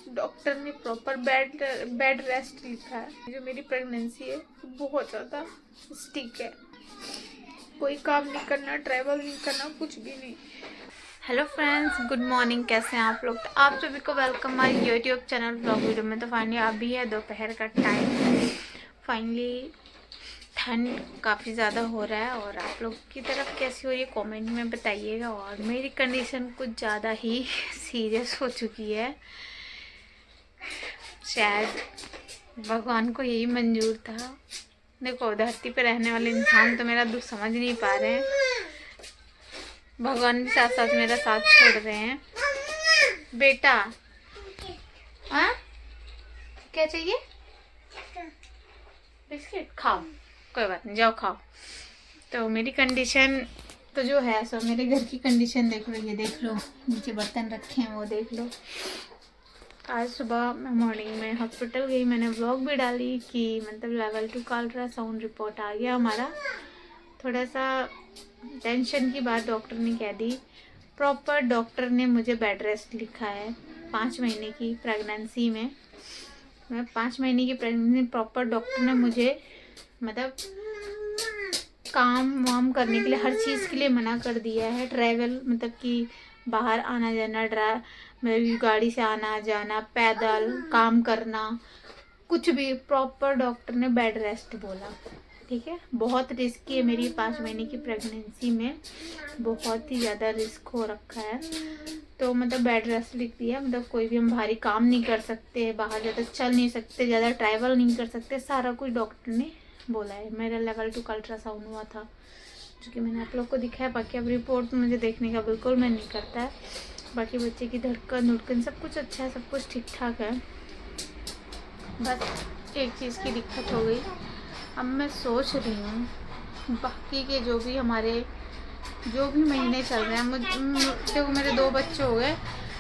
Doctor ने proper bed rest लिखा है। जो मेरी प्रेगनेंसी है बहुत ज़्यादा स्टिक है, कोई काम नहीं करना, ट्रैवल नहीं करना, कुछ भी नहीं। Hello friends, good morning. कैसे हैं आप लोग? तो आप सभी को welcome my YouTube channel blog video में। तो फाइनली अभी है दोपहर का टाइम। फाइनली ठंड काफ़ी ज़्यादा हो रहा है और आप लोग की तरफ कैसी हो ये कमेंट में बताइएगा। और मेरी कंडीशन कुछ ज़्यादा ही सीरियस हो चुकी है। शायद भगवान को यही मंजूर था। देखो, धरती पे रहने वाले इंसान तो मेरा दुख समझ नहीं पा रहे हैं, भगवान भी साथ साथ मेरा साथ छोड़ रहे हैं। बेटा, हाँ क्या चाहिए? बिस्किट खाओ, कोई बात नहीं, जाओ खाओ। तो मेरी कंडीशन तो जो है सो मेरे घर की कंडीशन देख लो, ये देख लो, नीचे बर्तन रखे हैं वो देख लो। आज सुबह मैं मॉर्निंग में हॉस्पिटल गई, मैंने व्लॉग भी डाली कि मतलब लेवल 2 का अल्ट्रासाउंड रिपोर्ट आ गया हमारा। थोड़ा सा टेंशन की बात डॉक्टर ने कह दी। प्रॉपर डॉक्टर ने मुझे बेड रेस्ट लिखा है 5 महीने की प्रेगनेंसी में। मैं 5 महीने की प्रेगनेंसी प्रॉपर डॉक्टर ने मुझे मतलब काम वाम करने के लिए, हर चीज़ के लिए मना कर दिया है। ट्रैवल मतलब कि बाहर आना जाना, मतलब गाड़ी से आना जाना, पैदल काम करना, कुछ भी प्रॉपर डॉक्टर ने बेड रेस्ट बोला। ठीक है, बहुत रिस्की है मेरी 5 महीने की प्रेगनेंसी में, बहुत ही ज़्यादा रिस्क हो रखा है। तो मतलब बेड रेस्ट लिख दिया, मतलब कोई भी हम भारी काम नहीं कर सकते, बाहर ज़्यादा चल नहीं सकते, ज़्यादा ट्रैवल नहीं कर सकते, सारा कुछ डॉक्टर ने बोला है। मेरा लेवल 2 का अल्ट्रासाउंड हुआ था जो कि मैंने आप लोग को दिखाया। बाकी अब रिपोर्ट मुझे देखने का बिल्कुल मन नहीं करता है। बाकी बच्चे की धड़कन उड़कन सब कुछ अच्छा है, सब कुछ ठीक ठाक है। बस एक चीज़ की दिक्कत हो गई। अब मैं सोच रही हूँ बाकी के जो भी महीने चल रहे हैं, देखो मेरे 2 बच्चे हो गए,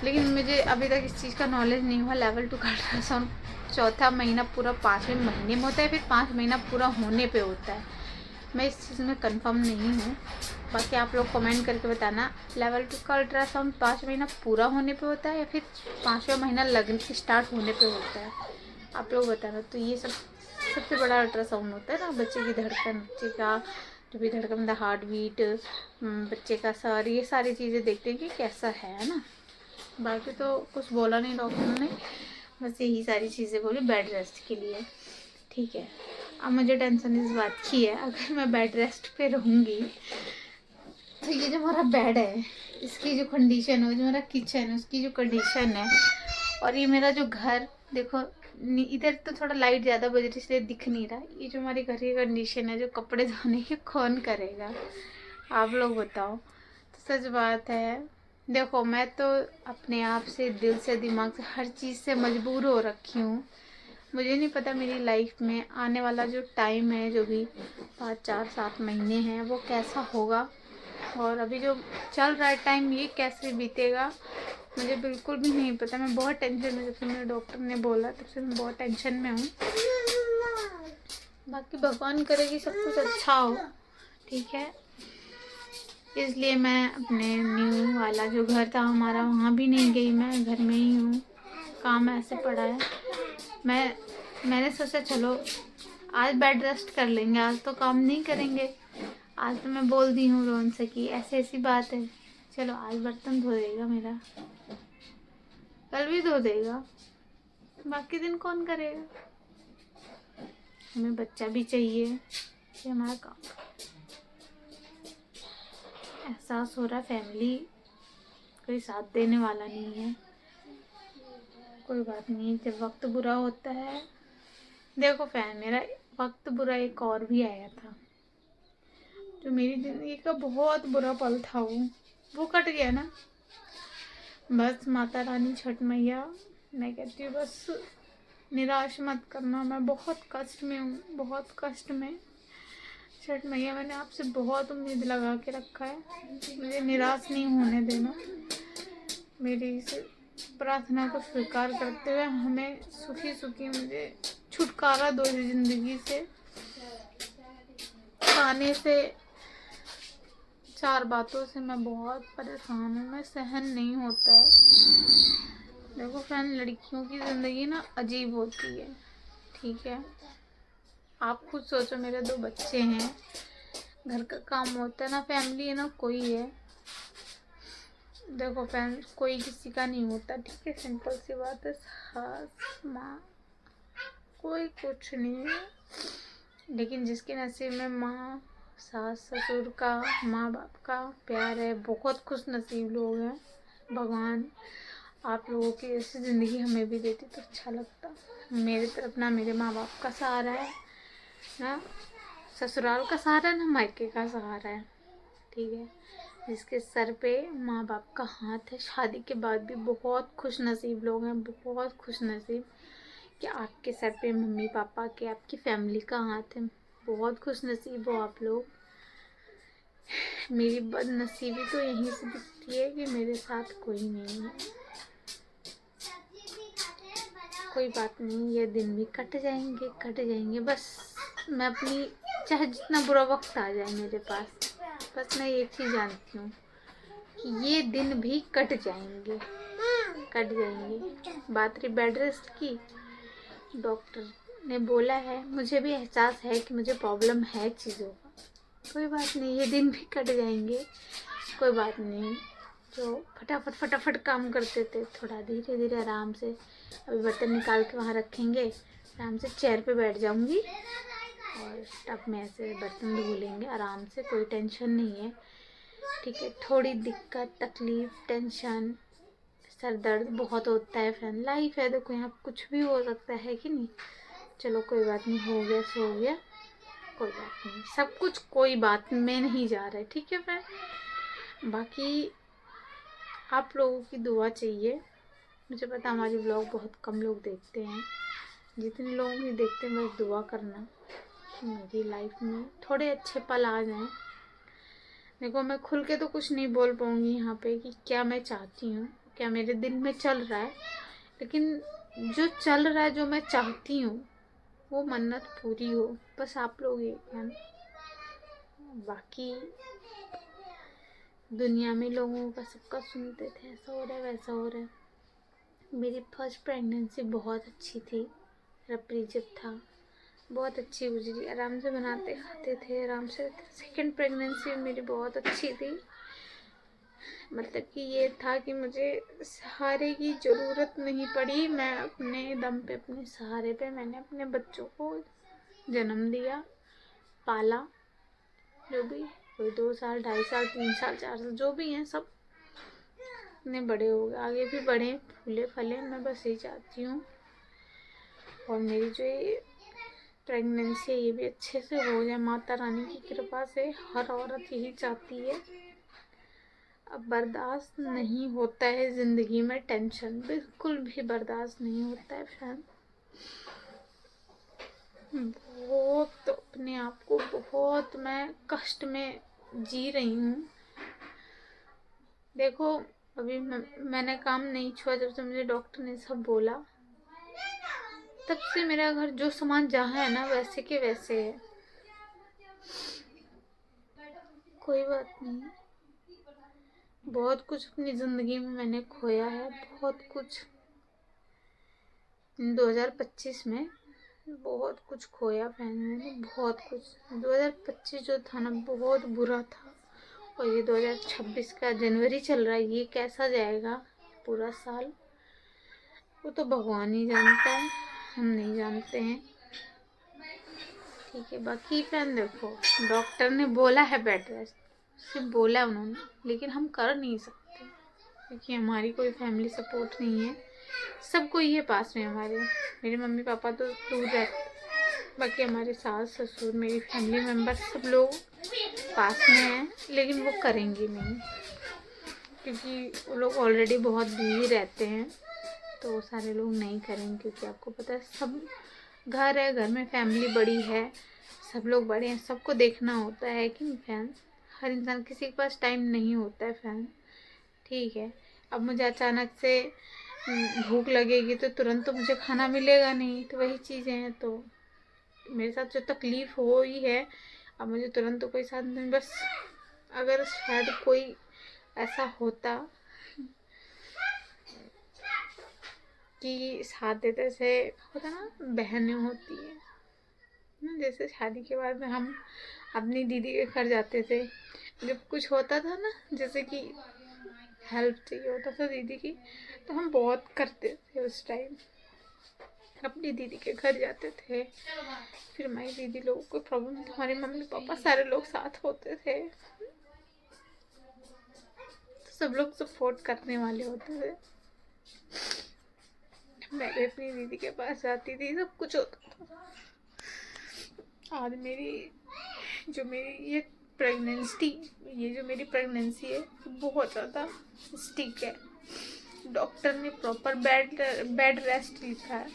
लेकिन मुझे अभी तक इस चीज़ का नॉलेज नहीं हुआ। लेवल 2 का अल्ट्रासाउंड 4था महीना पूरा 5वें महीने में होता है, फिर 5 महीना पूरा होने पे होता है। मैं इस चीज़ में कंफर्म नहीं हूँ। बाकी आप लोग कमेंट करके बताना, लेवल 2 का अल्ट्रासाउंड 5 महीना पूरा होने पे होता है या फिर 5वां महीना लगने स्टार्ट होने पे होता है, आप लोग बताना। तो ये सबसे बड़ा अल्ट्रासाउंड होता है ना, बच्चे की धड़कन, बच्चे का जो भी धड़कन मतलब हार्ट बीट, बच्चे का सर, ये सारी चीज़ें देखते हैं कि कैसा है ना। बाकी तो कुछ बोला नहीं डॉक्टर ने, बस यही सारी चीज़ें बोली बेड रेस्ट के लिए। ठीक है, अब मुझे टेंशन इस बात की है, अगर मैं बेड रेस्ट पे रहूँगी तो ये जो हमारा बेड है इसकी जो कंडीशन है, जो मेरा किचन है उसकी जो कंडीशन है, और ये मेरा जो घर देखो, इधर तो थोड़ा लाइट ज़्यादा बज रही इसलिए दिख नहीं रहा। ये जो हमारी घर की कंडीशन है, जो कपड़े धोने की कौन करेगा, आप लोग बताओ। तो सच बात है, देखो मैं तो अपने आप से, दिल से, दिमाग से, हर चीज़ से मजबूर हो रखी हूँ। मुझे नहीं पता मेरी लाइफ में आने वाला जो टाइम है, जो भी 5, 4, 7 महीने हैं, वो कैसा होगा, और अभी जो चल रहा है टाइम ये कैसे बीतेगा, मुझे बिल्कुल भी नहीं पता। मैं बहुत टेंशन में, जब से मेरे डॉक्टर ने बोला तब से मैं बहुत टेंशन में हूँ। बाकी भगवान करे कि सब कुछ अच्छा हो। ठीक है, इसलिए मैं अपने न्यू वाला जो घर था हमारा, वहाँ भी नहीं गई, मैं घर में ही हूँ। काम ऐसे पड़ा है, मैंने सोचा चलो आज बेड रेस्ट कर लेंगे, आज तो काम नहीं करेंगे। आज तो मैं बोल दी हूँ रोहन से कि ऐसी बात है, चलो आज बर्तन धो देगा मेरा, कल भी धो देगा, बाकी दिन कौन करेगा। हमें बच्चा भी चाहिए, ये हमारा काम। एहसास हो रहा फैमिली कोई साथ देने वाला नहीं है। कोई बात नहीं, जब वक्त बुरा होता है, देखो फैन, मेरा वक्त बुरा एक और भी आया था, जो मेरी ज़िंदगी का बहुत बुरा पल था, वो कट गया ना। बस माता रानी, छठ मैया, मैं कहती हूँ बस निराश मत करना। मैं बहुत कष्ट में हूँ, बहुत कष्ट में। छठ मैया, मैंने आपसे बहुत उम्मीद लगा के रखा है, मुझे निराश नहीं होने देना। मेरी इस प्रार्थना को स्वीकार करते हुए हमें सुखी सुखी मुझे छुटकारा दो इस ज़िंदगी से। खाने से, 4 बातों से मैं बहुत परेशान हूँ, मैं सहन नहीं होता है। देखो फ्रेंड, लड़कियों की ज़िंदगी ना अजीब होती है, ठीक है। आप खुद सोचो, मेरे 2 बच्चे हैं, घर का काम होता है ना, फैमिली है ना, कोई है। देखो फ्रेंड, कोई किसी का नहीं होता, ठीक है, सिंपल सी बात है। सास माँ कोई कुछ नहीं है, लेकिन जिसके नसीब में माँ, सास ससुर का, माँ बाप का प्यार है, बहुत खुश नसीब लोग हैं। भगवान आप लोगों की ऐसी ज़िंदगी हमें भी देती तो अच्छा लगता। मेरी तरफ ना मेरे माँ बाप का सहारा है, ना ससुराल का सहारा, ना मायके का सहारा है, ठीक है। जिसके सर पे माँ बाप का हाथ है, शादी के बाद भी बहुत खुश नसीब लोग हैं, बहुत खुश नसीब कि आपके सर पे मम्मी पापा के, आपकी फैमिली का हाथ है। बहुत खुश नसीब हो आप लोग। मेरी बदनसीबी तो यहीं से दिखती है कि मेरे साथ कोई नहीं है। कोई बात नहीं, ये दिन भी कट जाएंगे। बस मैं अपनी, चाहे जितना बुरा वक्त आ जाए मेरे पास, बस मैं एक चीज़ जानती हूँ कि ये दिन भी कट जाएंगे। बात रही बेड रेस्ट की, डॉक्टर ने बोला है, मुझे भी एहसास है कि मुझे प्रॉब्लम है चीज़ों का। कोई बात नहीं, ये दिन भी कट जाएंगे। कोई बात नहीं, जो फटाफट काम करते थे, थोड़ा धीरे धीरे आराम से। अभी बर्तन निकाल के वहाँ रखेंगे, आराम से चेयर पे बैठ जाऊँगी और टब में ऐसे बर्तन धुलेंगे आराम से, कोई टेंशन नहीं है, ठीक है। थोड़ी दिक्कत, तकलीफ़, टेंशन, सर दर्द बहुत होता है फ्रेंड, लाइफ है, देखो यहाँ कुछ भी हो सकता है कि नहीं। चलो कोई बात नहीं, हो गया सो हो गया, कोई बात नहीं, सब कुछ कोई बात में नहीं जा रहा है, ठीक है फ्रेंड। बाकी आप लोगों की दुआ चाहिए। मुझे पता हमारी व्लॉग बहुत कम लोग देखते हैं, जितने लोग भी देखते हैं बस दुआ करना कि मेरी लाइफ में थोड़े अच्छे पल आ जाएं। देखो मैं खुल के तो कुछ नहीं बोल पाऊँगी यहाँ पे कि क्या मैं चाहती हूँ, क्या मेरे दिल में चल रहा है, लेकिन जो चल रहा है, जो मैं चाहती हूँ, वो मन्नत पूरी हो, बस आप लोग ये हैं। बाकी दुनिया में लोगों का सबका सुनते थे, ऐसा हो रहा है, वैसा हो रहा है। मेरी फर्स्ट प्रेगनेंसी बहुत अच्छी थी, रपरी जब था, बहुत अच्छी गुजरी, आराम से बनाते खाते थे, आराम से। सेकंड प्रेगनेंसी मेरी बहुत अच्छी थी, मतलब कि ये था कि मुझे सहारे की ज़रूरत नहीं पड़ी। मैं अपने दम पे, अपने सहारे पे मैंने अपने बच्चों को जन्म दिया, पाला। जो भी, कोई 2 साल, 2.5 साल, 3 साल, 4 साल, जो भी हैं, सब इतने बड़े हो गए, आगे भी बढ़े, फूले फले, मैं बस यही चाहती हूँ। और मेरी जो ये प्रेगनेंसी है, ये भी अच्छे से हो जाए माता रानी की कृपा से। हर औरत यही चाहती है। अब बर्दाश्त नहीं होता है ज़िंदगी में टेंशन, बिल्कुल भी बर्दाश्त नहीं होता है फ्रेंड। बहुत अपने आप को, बहुत मैं कष्ट में जी रही हूँ। देखो अभी मैंने काम नहीं छोड़ा, जब से मुझे डॉक्टर ने सब बोला, तब से मेरा घर जो सामान जहाँ है ना, वैसे के वैसे है। कोई बात नहीं, बहुत कुछ अपनी ज़िंदगी में मैंने खोया है, बहुत कुछ। 2025 में बहुत कुछ खोया मैंने, बहुत कुछ। 2025 जो था ना, बहुत बुरा था। और ये 2026 का जनवरी चल रहा है, ये कैसा जाएगा पूरा साल, वो तो भगवान ही जानता है, हम नहीं जानते हैं, ठीक है। बाकी फ्रेंड देखो, डॉक्टर ने बोला है बेड रेस्ट, सिर्फ बोला उन्होंने, लेकिन हम कर नहीं सकते क्योंकि हमारी कोई फैमिली सपोर्ट नहीं है। सब कोई है पास में हमारे, मेरे मम्मी पापा तो दूर रहते, बाकी हमारे सास ससुर, मेरी फैमिली मेम्बर, सब लोग पास में हैं, लेकिन वो करेंगे नहीं क्योंकि वो लोग ऑलरेडी बहुत बिजी रहते हैं, तो वो सारे लोग नहीं करेंगे। क्योंकि आपको पता है, सब घर है, घर में फैमिली बड़ी है, सब लोग बड़े हैं, सबको देखना होता है कि नहीं फैन। हर इंसान, किसी के पास टाइम नहीं होता है फैन, ठीक है। अब मुझे अचानक से भूख लगेगी तो तुरंत तो मुझे खाना मिलेगा नहीं, तो वही चीज़ें हैं। तो मेरे साथ जो तकलीफ़ हो ही है, अब मुझे तुरंत तो कोई साथ नहीं, बस अगर शायद कोई ऐसा होता कि शादी जैसे होता ना, बहनें होती है ना, जैसे शादी के बाद में हम अपनी दीदी के घर जाते थे, जब कुछ होता था ना, जैसे कि हेल्प चाहिए होता था दीदी की, तो हम बहुत करते थे उस टाइम, अपनी दीदी के घर जाते थे। फिर हमारी दीदी लोगों को प्रॉब्लम, हमारे मम्मी पापा सारे लोग साथ होते थे, तो सब लोग सपोर्ट करने वाले होते थे। मैं भी अपनी दीदी के पास जाती थी, सब कुछ होता था। आज जो मेरी ये प्रेगनेंसी है, बहुत ज़्यादा स्टिक है। डॉक्टर ने प्रॉपर बेड रेस्ट लिखा है,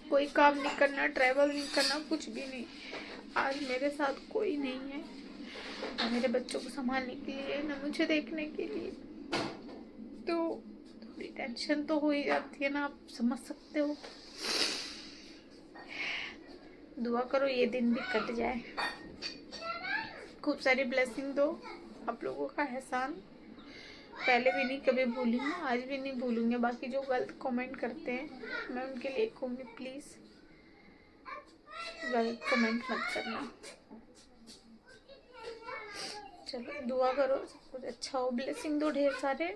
कोई काम नहीं करना, ट्रैवल नहीं करना, कुछ भी नहीं। आज मेरे साथ कोई नहीं है, ना मेरे बच्चों को संभालने के लिए, ना मुझे देखने के लिए, तो थोड़ी टेंशन तो हो ही जाती है ना, आप समझ सकते हो। दुआ करो ये दिन भी कट जाए, खूब सारी ब्लेसिंग दो। आप लोगों का एहसान पहले भी नहीं कभी भूलूंगी, आज भी नहीं भूलूंगी। बाकी जो गलत कमेंट करते हैं, मैं उनके लिए कहूँगी प्लीज़ गलत कमेंट मत करना। चलो दुआ करो सब कुछ अच्छा हो, ब्लेसिंग दो ढेर सारे।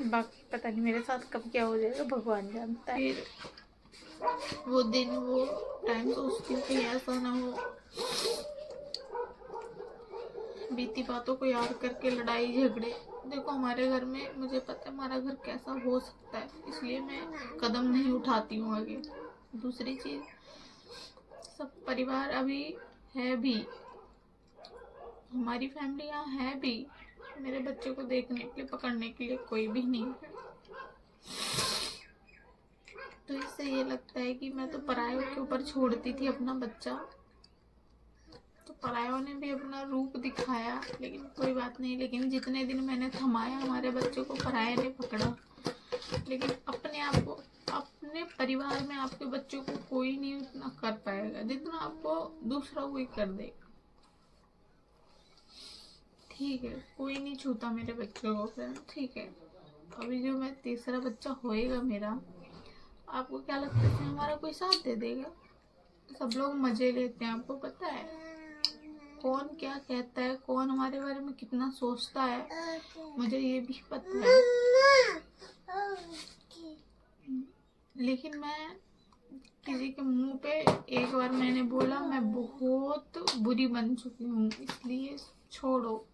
बाकी पता नहीं मेरे साथ कब क्या हो जाएगा, भगवान जानता है। फिर वो दिन वो टाइम सोचती हूँ कि ऐसा ना हो, बीती बातों को याद करके लड़ाई झगड़े। देखो हमारे घर में, मुझे पता है हमारा घर कैसा हो सकता है, इसलिए मैं कदम नहीं उठाती हूँ आगे। दूसरी चीज, सब परिवार अभी है भी, हमारी फैमिली यहाँ है भी, मेरे बच्चे को देखने के लिए, पकड़ने के लिए कोई भी नहीं है। तो इससे ये लगता है कि मैं तो परायों के ऊपर छोड़ती थी अपना बच्चा, तो परायों ने भी अपना रूप दिखाया, लेकिन कोई बात नहीं। लेकिन जितने दिन मैंने थमाया हमारे बच्चों को, पराये ने पकड़ा। लेकिन अपने आप को, अपने परिवार में आपके बच्चों को कोई नहीं उतना कर पाएगा जितना आपको दूसरा कोई कर देगा। ठीक है, कोई नहीं छूता मेरे बच्चों को फिर, ठीक है। अभी जो मैं तीसरा बच्चा होएगा मेरा, आपको क्या लगता है हमारा कोई साथ दे देगा? सब लोग मजे लेते हैं, आपको पता है कौन क्या कहता है, कौन हमारे बारे में कितना सोचता है, मुझे ये भी पता है। लेकिन मैं किसी के मुंह पे एक बार मैंने बोला, मैं बहुत बुरी बन चुकी हूँ, इसलिए छोड़ो,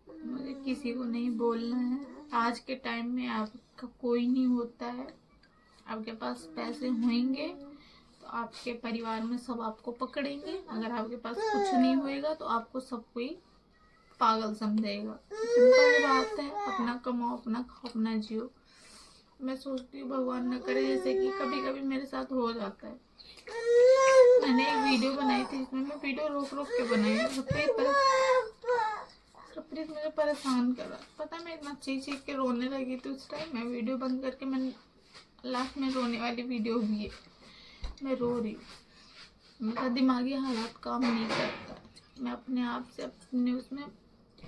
मुझे किसी को नहीं बोलना है। आज के टाइम में आपका कोई नहीं होता है, आपके पास पैसे होंगे तो आपके परिवार में सब आपको पकड़ेंगे, अगर आपके पास कुछ नहीं होएगा तो आपको सब कोई पागल समझेगा। सिंपल बात है, अपना कमाओ, अपना खाओ, अपना जियो। मैं सोचती हूँ भगवान न करे, जैसे कि कभी कभी मेरे साथ हो जाता है। मैंने एक वीडियो बनाई थी, जिसमें मैं वीडियो रोक रोक के बनाई, सप्रीत मुझे परेशान कर रहा, पता मैं इतना चीख चीख के रोने लगी थी उस टाइम। मैं वीडियो बंद करके, मैंने लास्ट में रोने वाली वीडियो भी है, मैं रो रही हूँ, मेरा दिमागी हालात काम नहीं करता, मैं अपने आप से अपने उसमें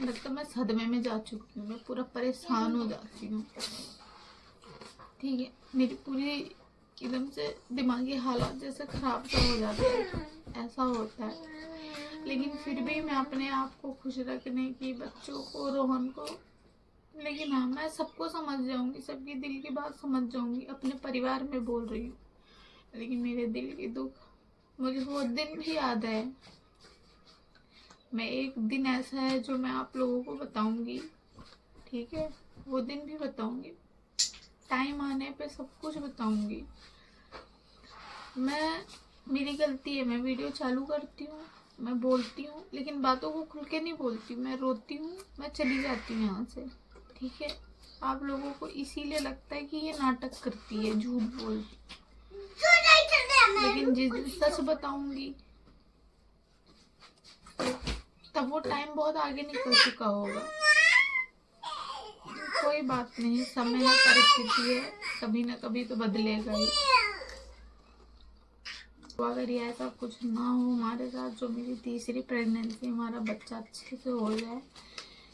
लगता मैं सदमे में जा चुकी हूँ, मैं पूरा परेशान हो जाती हूँ। ठीक है, मेरी पूरी एकदम से दिमागी हालात जैसे खराब सा हो जाता है, ऐसा होता है। लेकिन फिर भी मैं अपने आप को खुश रखने की, बच्चों को, रोहन को, लेकिन हाँ मैं सबको समझ जाऊंगी, सबकी दिल की बात समझ जाऊंगी, अपने परिवार में बोल रही हूँ। लेकिन मेरे दिल की दुख, मुझे वो दिन भी याद है। मैं एक दिन ऐसा है जो मैं आप लोगों को बताऊंगी, ठीक है, वो दिन भी बताऊंगी, टाइम आने पे सब कुछ बताऊंगी। मेरी गलती है, मैं वीडियो चालू करती हूँ, मैं बोलती हूँ, लेकिन बातों को खुल के नहीं बोलती, मैं रोती हूँ, मैं चली जाती हूँ यहाँ से, ठीक है। आप लोगों को इसीलिए लगता है कि ये नाटक करती है, झूठ बोलती, लेकिन जिस दिन सच बताऊंगी तब वो टाइम बहुत आगे निकल चुका होगा। कोई बात नहीं, समय है, परिस्थिति है, कभी ना कभी तो बदलेगा ही। तो अगर ये ऐसा कुछ ना हो हमारे साथ, जो मेरी तीसरी प्रेगनेंसी, हमारा बच्चा अच्छे से हो जाए,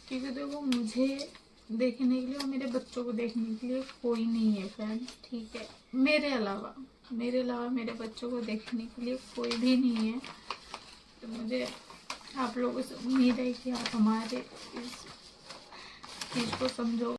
क्योंकि देखो मुझे देखने के लिए और मेरे बच्चों को देखने के लिए कोई नहीं है फ्रेंड्स, ठीक है। मेरे अलावा मेरे बच्चों को देखने के लिए कोई भी नहीं है। तो मुझे आप लोगों से उम्मीद है कि आप हमारे इस चीज़ को समझो।